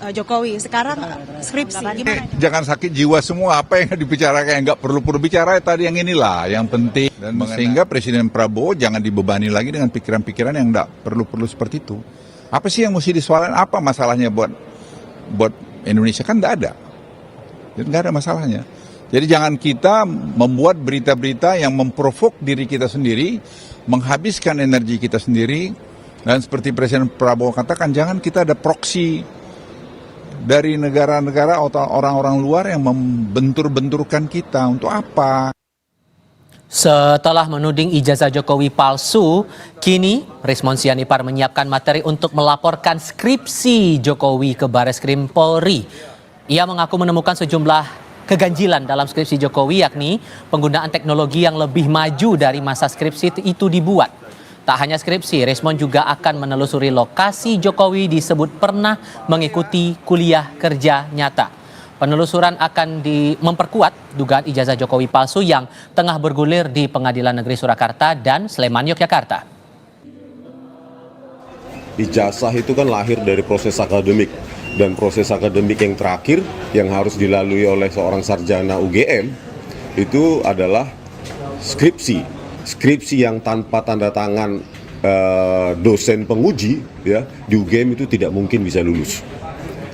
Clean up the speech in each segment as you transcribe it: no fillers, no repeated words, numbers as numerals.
Jokowi. Sekarang skripsi gimana? Jangan sakit jiwa semua, apa yang dibicarakan yang nggak perlu bicara tadi yang inilah yang penting. Dan sehingga Presiden Prabowo jangan dibebani lagi dengan pikiran-pikiran yang nggak perlu seperti itu. Apa sih yang mesti disoalkan? Apa masalahnya buat Indonesia? Kan nggak ada. Jadi nggak ada masalahnya. Jadi jangan kita membuat berita-berita yang memprovok diri kita sendiri, menghabiskan energi kita sendiri, dan seperti Presiden Prabowo katakan, jangan kita ada proksi dari negara-negara atau orang-orang luar yang membentur-benturkan kita. Untuk apa? Setelah menuding ijazah Jokowi palsu, kini Rismon Sianipar menyiapkan materi untuk melaporkan skripsi Jokowi ke Bareskrim Polri. Ia mengaku menemukan sejumlah keganjilan dalam skripsi Jokowi, yakni penggunaan teknologi yang lebih maju dari masa skripsi itu dibuat. Tak hanya skripsi, Rismon juga akan menelusuri lokasi Jokowi disebut pernah mengikuti kuliah kerja nyata. Penelusuran akan memperkuat dugaan ijazah Jokowi palsu yang tengah bergulir di Pengadilan Negeri Surakarta dan Sleman, Yogyakarta. Ijazah itu kan lahir dari proses akademik, dan proses akademik yang terakhir yang harus dilalui oleh seorang sarjana UGM itu adalah skripsi. Skripsi yang tanpa tanda tangan dosen penguji ya di UGM itu tidak mungkin bisa lulus.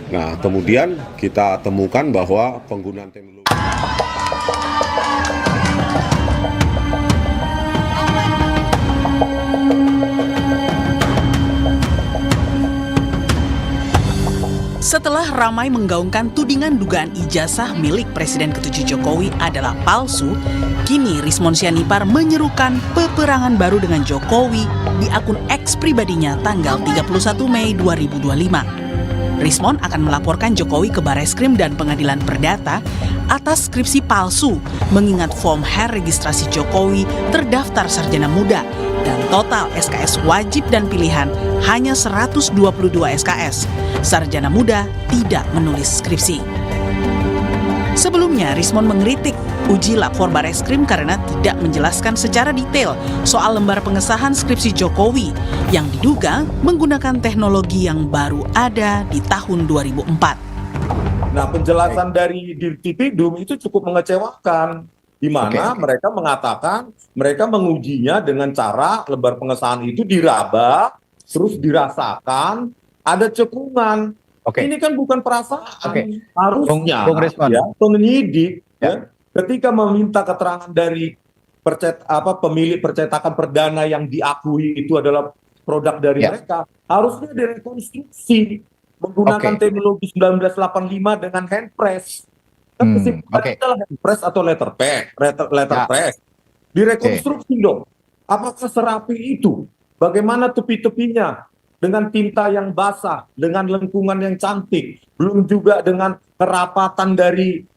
Nah, kemudian kita temukan bahwa penggunaan teknologi Setelah ramai menggaungkan tudingan dugaan ijazah milik Presiden ke-7 Jokowi adalah palsu, kini Rismon Sianipar menyerukan peperangan baru dengan Jokowi di akun X pribadinya tanggal 31 Mei 2025. Rismon akan melaporkan Jokowi ke Bareskrim dan Pengadilan Perdata atas skripsi palsu, mengingat form H registrasi Jokowi terdaftar sarjana muda dan total SKS wajib dan pilihan hanya 122 SKS. Sarjana muda tidak menulis skripsi. Sebelumnya, Rismon mengkritik uji lapor Bareskrim karena tidak menjelaskan secara detail soal lembar pengesahan skripsi Jokowi yang diduga menggunakan teknologi yang baru ada di tahun 2004. Nah, penjelasan dari Dirtipidum itu cukup mengecewakan, di mana mereka mengatakan mereka mengujinya dengan cara lembar pengesahan itu diraba, terus dirasakan, ada cekungan. Ini kan bukan perasaan. Harusnya ya, penyidik ya, ketika meminta keterangan dari pemilik percetakan perdana yang diakui itu adalah produk dari mereka, harusnya direkonstruksi menggunakan teknologi 1985 dengan handpress. Kan kesimpulannya adalah handpress atau letterpress. Direkonstruksi dong. Apakah serapi itu? Bagaimana tepi-tepinya? Dengan tinta yang basah, dengan lengkungan yang cantik, belum juga dengan kerapatan dari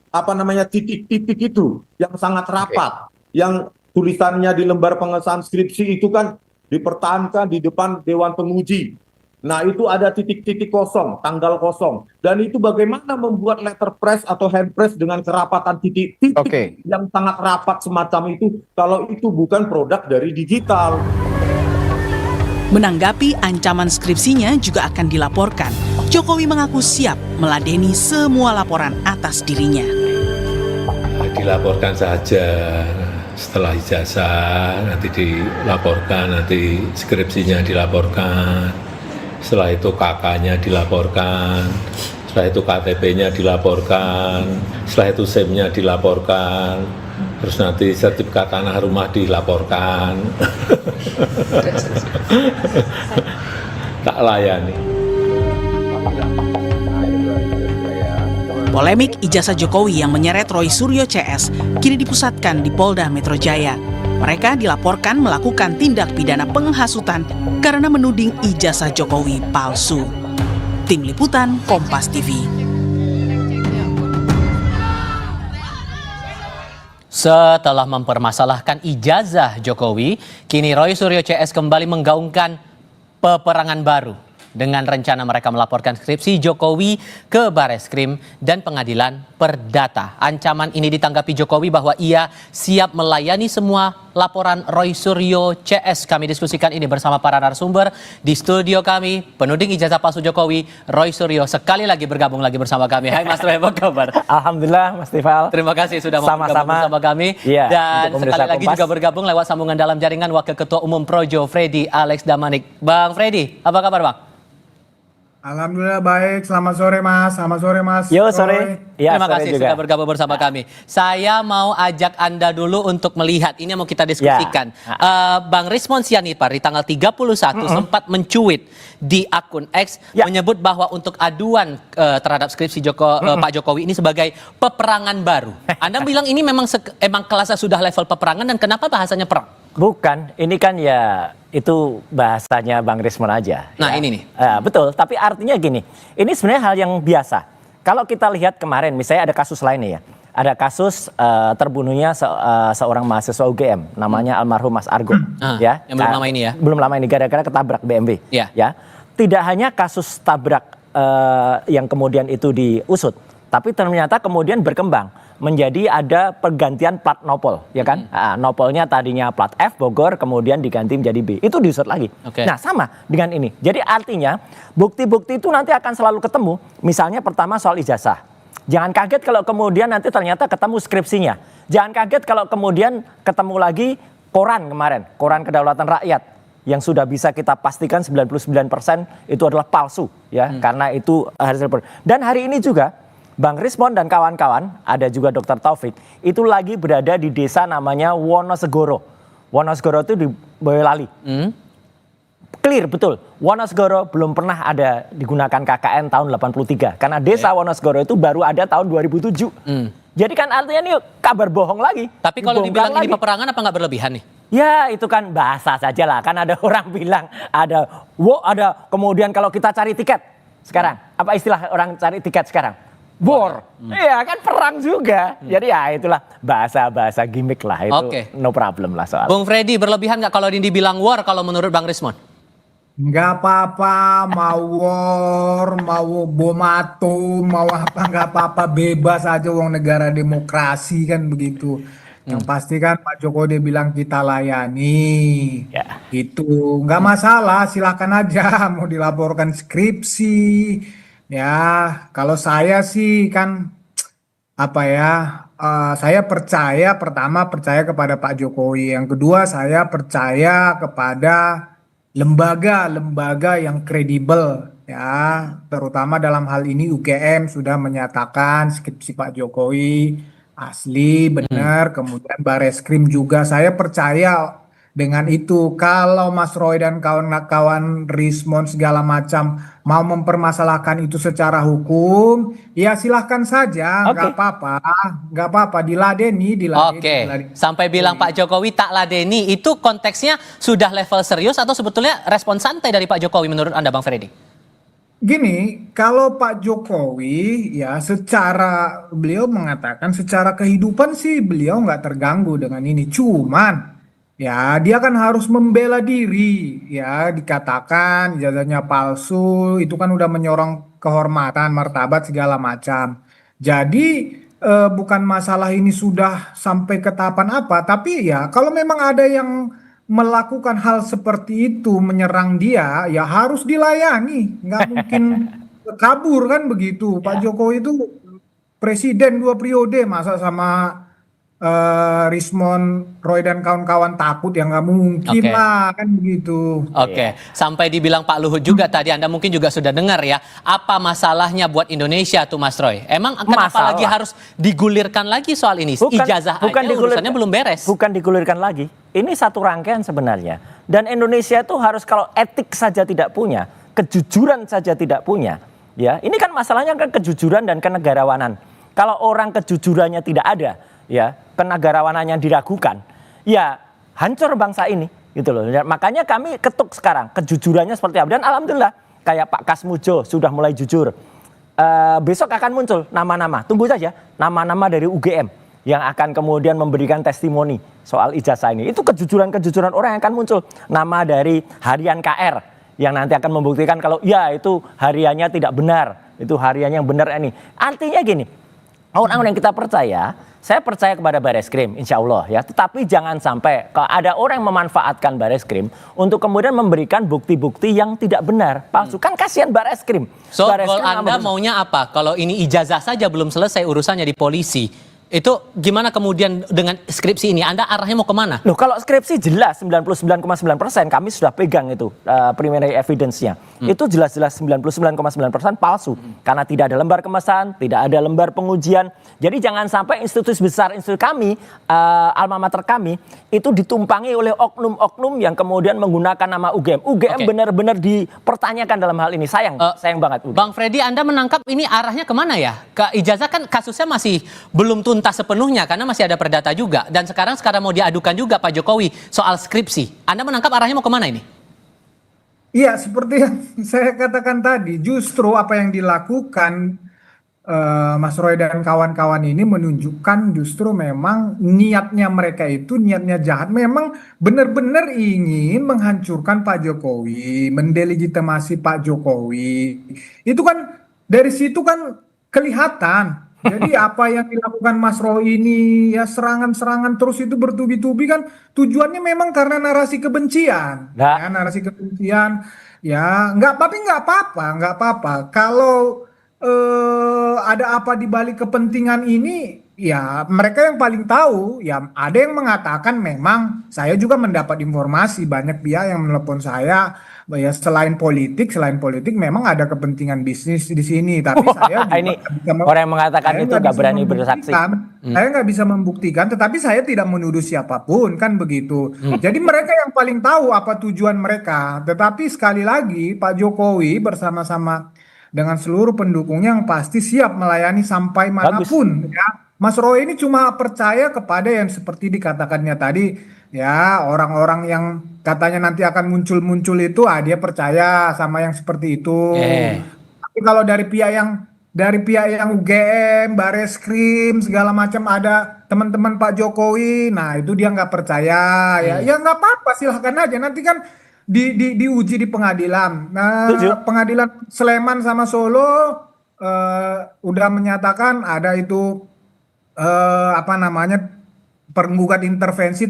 titik-titik itu yang sangat rapat, yang tulisannya di lembar pengesahan skripsi itu kan dipertahankan di depan Dewan Penguji. Nah, itu ada titik-titik kosong, tanggal kosong, dan itu bagaimana membuat letterpress atau handpress dengan kerapatan titik-titik yang sangat rapat semacam itu, kalau itu bukan produk dari digital. Menanggapi ancaman skripsinya juga akan dilaporkan, Jokowi mengaku siap meladeni semua laporan atas dirinya. Dilaporkan saja, setelah ijazah nanti dilaporkan, nanti skripsinya dilaporkan, setelah itu KK-nya dilaporkan, setelah itu KTP-nya dilaporkan, setelah itu SIM-nya dilaporkan, terus nanti sertifikat tanah rumah dilaporkan. Tak layani. Polemik ijazah Jokowi yang menyeret Roy Suryo CS kini dipusatkan di Polda Metro Jaya. Mereka dilaporkan melakukan tindak pidana penghasutan karena menuding ijazah Jokowi palsu. Tim Liputan Kompas TV. Setelah mempermasalahkan ijazah Jokowi, kini Roy Suryo CS kembali menggaungkan peperangan baru. dengan rencana mereka melaporkan skripsi Jokowi ke Bareskrim dan Pengadilan Perdata. Ancaman ini ditanggapi Jokowi bahwa ia siap melayani semua laporan Roy Suryo CS. Kami diskusikan ini bersama para narasumber di studio kami. Penuding ijazah palsu Jokowi, Roy Suryo, sekali lagi bergabung lagi bersama kami. Hai Mas Roy, apa kabar? Alhamdulillah Mas Tifal. Terima kasih sudah mau bergabung bersama kami. Iya, dan sekali lagi Kompas juga bergabung lewat sambungan dalam jaringan Wakil Ketua Umum Projo Freddy Alex Damanik. Bang Freddy, apa kabar Bang? Alhamdulillah baik, selamat sore Mas, selamat sore Mas. Yo sore. Ya, Terima sore kasih juga sudah bergabung bersama kami. Saya mau ajak Anda dulu untuk melihat, ini yang mau kita diskusikan. Bang Rismon Sianipar di tanggal 31 sempat mencuit di akun X menyebut bahwa untuk aduan terhadap skripsi Pak Jokowi ini sebagai peperangan baru. Anda bilang ini memang emang kelasnya sudah level peperangan dan kenapa bahasanya perang? Bukan, ini kan ya itu bahasanya Bang Rismon aja. Nah ya. ini nih. Betul, tapi artinya gini, ini sebenarnya hal yang biasa. Kalau kita lihat kemarin, misalnya ada kasus lainnya ya. Ada kasus terbunuhnya seorang mahasiswa UGM, namanya almarhum Mas Argo. Ya, yang belum lama ini ya? Belum lama ini, gara-gara ketabrak BMW. Ya. Tidak hanya kasus tabrak yang kemudian itu diusut, tapi ternyata kemudian berkembang menjadi ada pergantian plat nopol, ya kan? Nopolnya tadinya plat F Bogor, kemudian diganti menjadi B. Itu diusut lagi. Nah, sama dengan ini. Jadi artinya bukti-bukti itu nanti akan selalu ketemu. Misalnya pertama soal ijazah. Jangan kaget kalau kemudian nanti ternyata ketemu skripsinya. Jangan kaget kalau kemudian ketemu lagi koran kemarin, koran Kedaulatan Rakyat yang sudah bisa kita pastikan 99% itu adalah palsu, ya, karena itu hasil. Dan hari ini juga Bang Rismon dan kawan-kawan, ada juga Dr. Taufik, itu lagi berada di desa namanya Wonosegoro. Wonosegoro itu di Boyolali. Clear, betul. Wonosegoro belum pernah ada digunakan KKN tahun 83. Karena desa Wonosegoro itu baru ada tahun 2007. Jadi kan artinya ini kabar bohong lagi. Tapi kalau dibilang ini peperangan apa nggak berlebihan nih? Ya itu kan bahasa saja lah. Kan ada orang bilang ada kemudian kalau kita cari tiket sekarang. Apa istilah orang cari tiket sekarang? War. Iya kan perang juga. Jadi ya itulah bahasa-bahasa gimmick lah itu. No problem lah soal. Bung Freddy, berlebihan nggak kalau ini dibilang war kalau menurut Bang Rismon? Nggak apa-apa, mau war, mau bom atom, mau apa nggak apa-apa, bebas aja wong negara demokrasi kan begitu. Yang pasti kan Pak Jokowi dia bilang kita layani. Itu nggak masalah, silakan aja mau dilaporkan skripsi. Ya, kalau saya sih kan saya percaya pertama percaya kepada Pak Jokowi, yang kedua saya percaya kepada lembaga-lembaga yang kredibel ya, terutama dalam hal ini UGM sudah menyatakan skripsi Pak Jokowi asli benar, kemudian Bareskrim juga saya percaya dengan itu. Kalau Mas Roy dan kawan-kawan Rismon segala macam mau mempermasalahkan itu secara hukum, ya silahkan saja, nggak apa-apa, diladeni. Sampai bilang Pak Jokowi tak ladeni, itu konteksnya sudah level serius atau sebetulnya respon santai dari Pak Jokowi menurut Anda, Bang Freddy? Gini, kalau Pak Jokowi ya beliau mengatakan secara kehidupan sih beliau nggak terganggu dengan ini, cuman ya, dia kan harus membela diri, ya dikatakan ijazahnya palsu, itu kan udah menyorong kehormatan, martabat segala macam. Jadi bukan masalah ini sudah sampai ke tahapan apa, tapi ya kalau memang ada yang melakukan hal seperti itu, menyerang dia, ya harus dilayani, nggak mungkin kabur kan begitu. Pak Jokowi itu presiden 2 periode, masa sama Rismon, Roy dan kawan-kawan takut, ya nggak mungkin lah kan begitu. Sampai dibilang Pak Luhut juga tadi, Anda mungkin juga sudah dengar ya, apa masalahnya buat Indonesia tuh Mas Roy? Emang kenapa lagi harus digulirkan lagi soal ini? Ijazah aja urusannya belum beres. Bukan digulirkan lagi, ini satu rangkaian sebenarnya. Dan Indonesia itu harus, kalau etik saja tidak punya, kejujuran saja tidak punya, ya ini kan masalahnya kan kejujuran dan kenegarawanan. Kalau orang kejujurannya tidak ada, ya kenegarawanannya diragukan, ya hancur bangsa ini gitu loh. Makanya kami ketuk sekarang kejujurannya seperti apa. Dan alhamdulillah kayak Pak Kasmujo sudah mulai jujur. Besok akan muncul nama-nama, tunggu saja, nama-nama dari UGM yang akan kemudian memberikan testimoni soal ijazah ini. Itu kejujuran-kejujuran orang yang akan muncul. Nama dari Harian KR yang nanti akan membuktikan kalau ya itu hariannya tidak benar, itu hariannya yang benar ini. Artinya gini, orang-orang yang kita percaya, saya percaya kepada Bareskrim, insya Allah ya. Tetapi jangan sampai kalau ada orang yang memanfaatkan Bareskrim untuk kemudian memberikan bukti-bukti yang tidak benar, palsu. Kan kasihan Bareskrim. So, Bareskrim kalau Anda maunya apa? Kalau ini ijazah saja belum selesai urusannya di polisi, itu gimana kemudian dengan skripsi ini? Anda arahnya mau kemana? Loh, kalau skripsi jelas 99,9% kami sudah pegang itu preliminary evidence-nya. Itu jelas-jelas 99,9% palsu. Karena tidak ada lembar kemasan, tidak ada lembar pengujian. Jadi jangan sampai institusi besar institusi kami, alma mater kami, itu ditumpangi oleh oknum-oknum yang kemudian menggunakan nama UGM. UGM benar-benar dipertanyakan dalam hal ini. Sayang banget. Bang Freddy, Anda menangkap ini arahnya kemana ya? Ke ijazah kan kasusnya masih belum tuntas sepenuhnya karena masih ada perdata juga. Dan sekarang mau diadukan juga Pak Jokowi soal skripsi. Anda menangkap arahnya mau kemana ini? Iya, seperti yang saya katakan tadi, justru apa yang dilakukan Mas Roy dan kawan-kawan ini menunjukkan justru memang niatnya mereka itu niatnya jahat, memang benar-benar ingin menghancurkan Pak Jokowi, mendelegitimasi Pak Jokowi. Itu kan dari situ kan kelihatan. Jadi apa yang dilakukan Mas Roy ini ya serangan-serangan terus itu bertubi-tubi kan tujuannya memang karena narasi kebencian. Ya, narasi kebencian ya nggak apa-apa. Kalau ada apa di balik kepentingan ini ya mereka yang paling tahu. Ya ada yang mengatakan memang saya juga mendapat informasi banyak pihak yang menelpon saya ya selain politik memang ada kepentingan bisnis di sini, tapi saya juga ini orang yang mengatakan itu nggak berani bersaksi. Saya nggak bisa membuktikan, tetapi saya tidak menuduh siapapun kan begitu. Jadi mereka yang paling tahu apa tujuan mereka. Tetapi sekali lagi Pak Jokowi bersama-sama dengan seluruh pendukungnya yang pasti siap melayani sampai manapun. Ya, Mas Roy ini cuma percaya kepada yang seperti dikatakannya tadi. Ya, orang-orang yang katanya nanti akan muncul-muncul itu, dia percaya sama yang seperti itu. Tapi kalau dari pihak yang UGM, Bareskrim, segala macam ada teman-teman Pak Jokowi, nah itu dia nggak percaya. Ya nggak apa-apa, silahkan aja. Nanti kan diuji di pengadilan. Nah, pengadilan Sleman sama Solo udah menyatakan ada itu tergugat intervensi.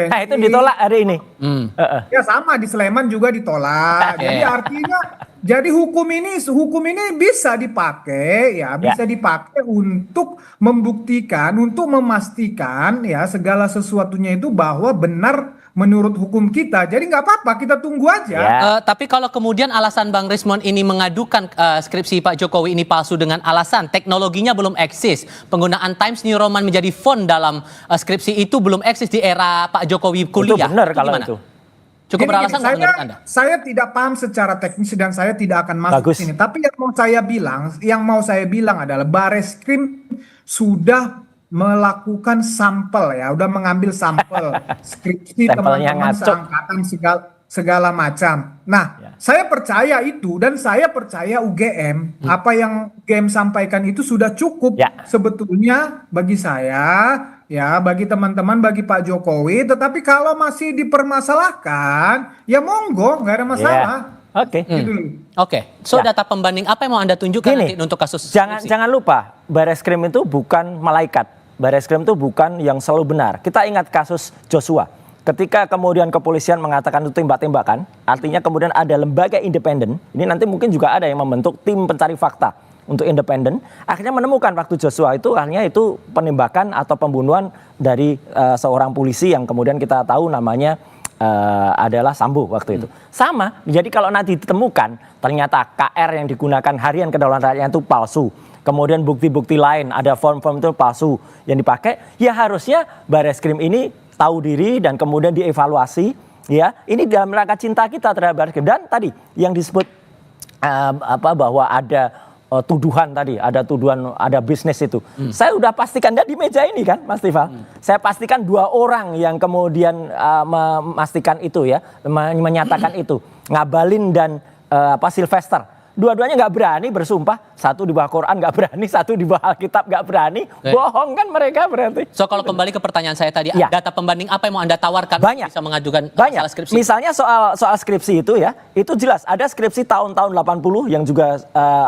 Nah, itu ditolak hari ini. Ya sama di Sleman juga ditolak. Jadi artinya hukum ini bisa dipakai bisa dipakai untuk membuktikan, untuk memastikan ya segala sesuatunya itu bahwa benar menurut hukum kita. Jadi nggak apa-apa, kita tunggu aja. Tapi kalau kemudian alasan Bang Rismond ini mengadukan skripsi Pak Jokowi ini palsu dengan alasan teknologinya belum eksis, penggunaan Times New Roman menjadi font dalam skripsi itu belum eksis di era Pak Jokowi kuliah. Itu benar kalau gimana? itu. Cukup beralasan nggak menurut Anda? Saya tidak paham secara teknis dan saya tidak akan masuk sini. Tapi yang mau saya bilang adalah Bareskrim sudah melakukan sampel ya, udah mengambil sampel skripsi teman-teman seangkatan segala macam. Nah, saya percaya itu dan saya percaya UGM apa yang UGM sampaikan itu sudah cukup sebetulnya bagi saya ya, bagi teman-teman, bagi Pak Jokowi. Tetapi kalau masih dipermasalahkan, ya monggo, nggak ada masalah. Oke. So data pembanding apa yang mau Anda tunjukkan nanti untuk kasus? Jangan lupa, Bareskrim itu bukan malaikat. Bareskrim itu bukan yang selalu benar. Kita ingat kasus Joshua. Ketika kemudian kepolisian mengatakan itu tembak-tembakan, artinya kemudian ada lembaga independen. Ini nanti mungkin juga ada yang membentuk tim pencari fakta untuk independen. Akhirnya menemukan waktu Joshua itu akhirnya itu penembakan atau pembunuhan dari seorang polisi yang kemudian kita tahu namanya adalah Sambo waktu itu. Sama, jadi kalau nanti ditemukan ternyata KR yang digunakan harian kedaulatan rakyat itu palsu. Kemudian bukti-bukti lain ada form-form itu palsu yang dipakai, ya harusnya Bareskrim ini tahu diri dan kemudian dievaluasi. Ya, ini dalam rangka cinta kita terhadap Bareskrim. Dan tadi yang disebut bahwa ada tuduhan tadi, ada tuduhan ada bisnis itu. Saya udah pastikan di meja ini kan, Mas Tifal. Saya pastikan 2 orang yang kemudian memastikan itu ya, menyatakan itu, Ngabalin dan Sylvester. dua-duanya nggak berani bersumpah. Satu di bawah Quran nggak berani, satu di bawah Alkitab nggak berani. Bohong kan mereka berarti. So kalau kembali ke pertanyaan saya tadi, Ya. data pembanding apa yang mau Anda tawarkan Banyak. bisa mengajukan Banyak. masalah skripsi? Misalnya soal skripsi itu ya, itu jelas ada skripsi tahun-tahun 80 yang juga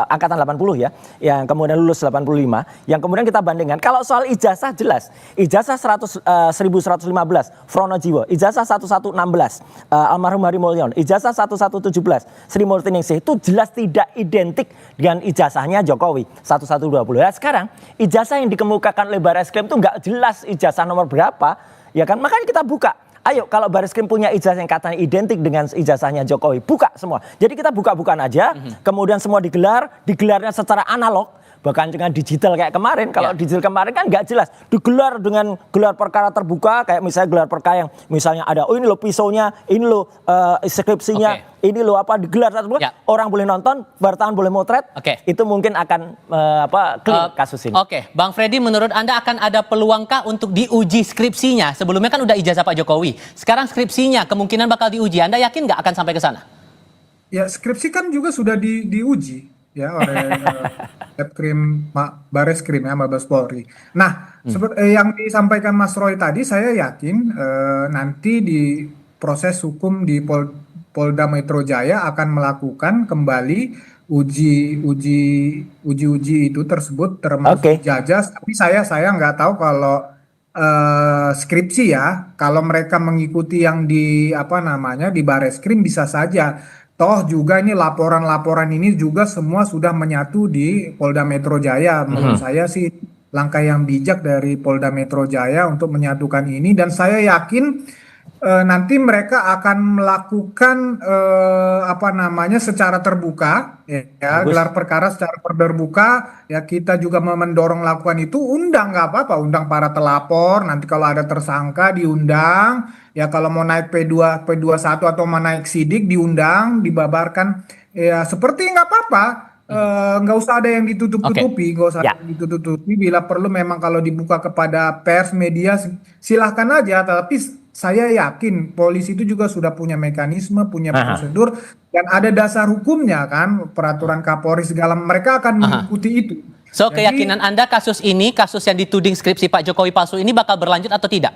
angkatan 80 ya, yang kemudian lulus 85, yang kemudian kita bandingkan. Kalau soal ijazah jelas, ijazah 1115 Fronojiwo, ijazah 1116 almarhum Hari Mulyono, ijazah 1117 Sri Multiningsih itu jelas tidak identik dengan ijazahnya Jokowi 1120. Nah, sekarang ijazah yang dikemukakan oleh Barreskrim itu nggak jelas ijazah nomor berapa, ya kan? Makanya kita buka. Ayo kalau Barreskrim punya ijazah yang katanya identik dengan ijazahnya Jokowi, buka semua. Jadi kita buka-bukaan aja, kemudian semua digelarnya secara analog, bahkan dengan digital kayak kemarin. Kalau digital kemarin kan nggak jelas. Digelar dengan gelar perkara terbuka, kayak misalnya gelar perkara yang misalnya ada, oh ini lo pisaunya, ini lo skripsinya, ini lo apa, digelar terbuka, orang boleh nonton, wartawan boleh motret, itu mungkin akan clear kasus ini. Oke, Bang Freddy, menurut Anda akan ada peluangkah untuk diuji skripsinya? Sebelumnya kan udah ijazah Pak Jokowi, sekarang skripsinya kemungkinan bakal diuji. Anda yakin nggak akan sampai ke sana? Ya, skripsi kan juga sudah diuji ya oleh Barreskrim ya, Mabes Polri. Nah, seperti yang disampaikan Mas Roy tadi, saya yakin nanti di proses hukum di Polda Metro Jaya akan melakukan kembali uji itu tersebut termasuk ijazah. Tapi saya nggak tahu kalau skripsi ya, kalau mereka mengikuti yang di di Barreskrim bisa saja. Toh juga ini laporan-laporan ini juga semua sudah menyatu di Polda Metro Jaya. Menurut saya sih langkah yang bijak dari Polda Metro Jaya untuk menyatukan ini, dan saya yakin nanti mereka akan melakukan secara terbuka ya, gelar perkara secara terbuka ya. Kita juga mendorong lakukan itu, undang nggak apa-apa, undang para telapor, nanti kalau ada tersangka diundang ya, kalau mau naik P2, P21 atau mau naik sidik diundang, dibabarkan ya, seperti nggak apa-apa. Nggak usah ada yang ditutup-tutupi, nggak usah ada yang ditutup-tutupi. Bila perlu memang kalau dibuka kepada pers, media, silahkan aja. Tapi saya yakin polisi itu juga sudah punya mekanisme, punya prosedur, dan ada dasar hukumnya kan, peraturan Kapolri segala, mereka akan mengikuti itu. So, keyakinan Anda kasus ini, kasus yang dituding skripsi Pak Jokowi palsu ini bakal berlanjut atau tidak?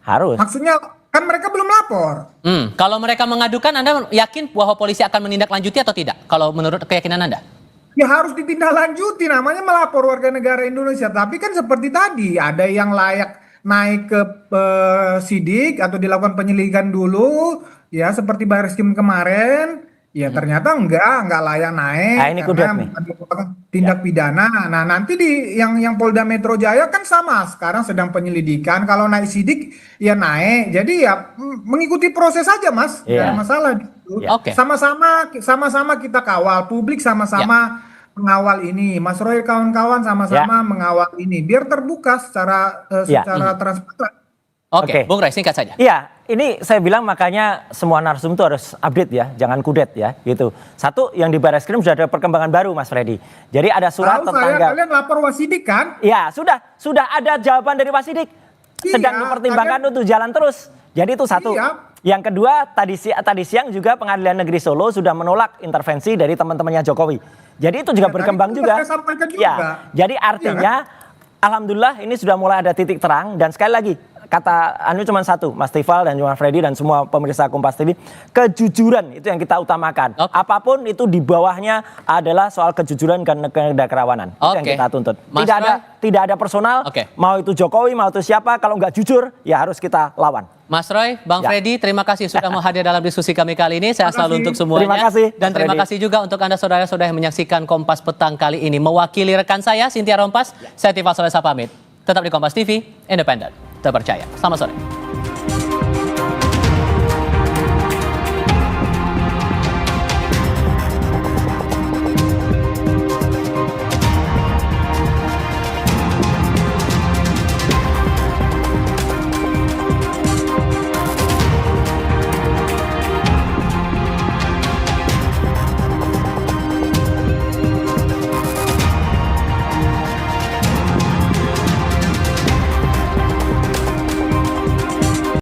Harus. Maksudnya kan mereka belum lapor. Kalau mereka mengadukan, Anda yakin bahwa polisi akan menindaklanjuti atau tidak? Kalau menurut keyakinan Anda? Ya harus ditindaklanjuti, namanya melapor warga negara Indonesia. Tapi kan seperti tadi, ada yang layak naik ke sidik atau dilakukan penyelidikan dulu, ya seperti Barreskrim kemarin. Ya ternyata nggak layak naik, nah, ini karena merupakan tindak pidana. Nah nanti di yang Polda Metro Jaya kan sama, sekarang sedang penyelidikan. Kalau naik sidik ya naik. Jadi ya mengikuti proses saja, Mas. Nggak ada masalah. Sama-sama kita kawal, publik sama-sama mengawal ini. Mas Roy, kawan-kawan sama-sama mengawal ini, biar terbuka secara transparan. Oke, Bung Ray, singkat saja. Iya, ini saya bilang makanya semua narsum itu harus update ya, jangan kudet ya, gitu. Satu, yang di Barreskrim sudah ada perkembangan baru, Mas Freddy. Jadi ada surat tentang kalian lapor Wasidik kan? Iya, sudah ada jawaban dari Wasidik. Sedang dipertimbangkan untuk jalan terus. Jadi itu satu. Yang kedua, tadi siang juga Pengadilan Negeri Solo sudah menolak intervensi dari teman-temannya Jokowi. Jadi itu juga berkembang juga. Ya, jadi artinya alhamdulillah ini sudah mulai ada titik terang, dan sekali lagi kata Anu cuma satu, Mas Tifal dan Mas Freddy dan semua pemirsa Kompas TV, kejujuran itu yang kita utamakan. Apapun itu di bawahnya adalah soal kejujuran dan kerawanan. Itu yang kita tuntut. Tidak ada personal, mau itu Jokowi, mau itu siapa, kalau nggak jujur ya harus kita lawan. Mas Roy, Bang Freddy, terima kasih sudah hadir dalam diskusi kami kali ini. Sehat selalu untuk semuanya. Terima kasih. Dan terima kasih juga untuk Anda saudara-saudara yang menyaksikan Kompas Petang kali ini. Mewakili rekan saya, Cynthia Rompas, saya Tifal Solesa pamit. Tetap di Kompas TV, independen, terpercaya. Selamat sore.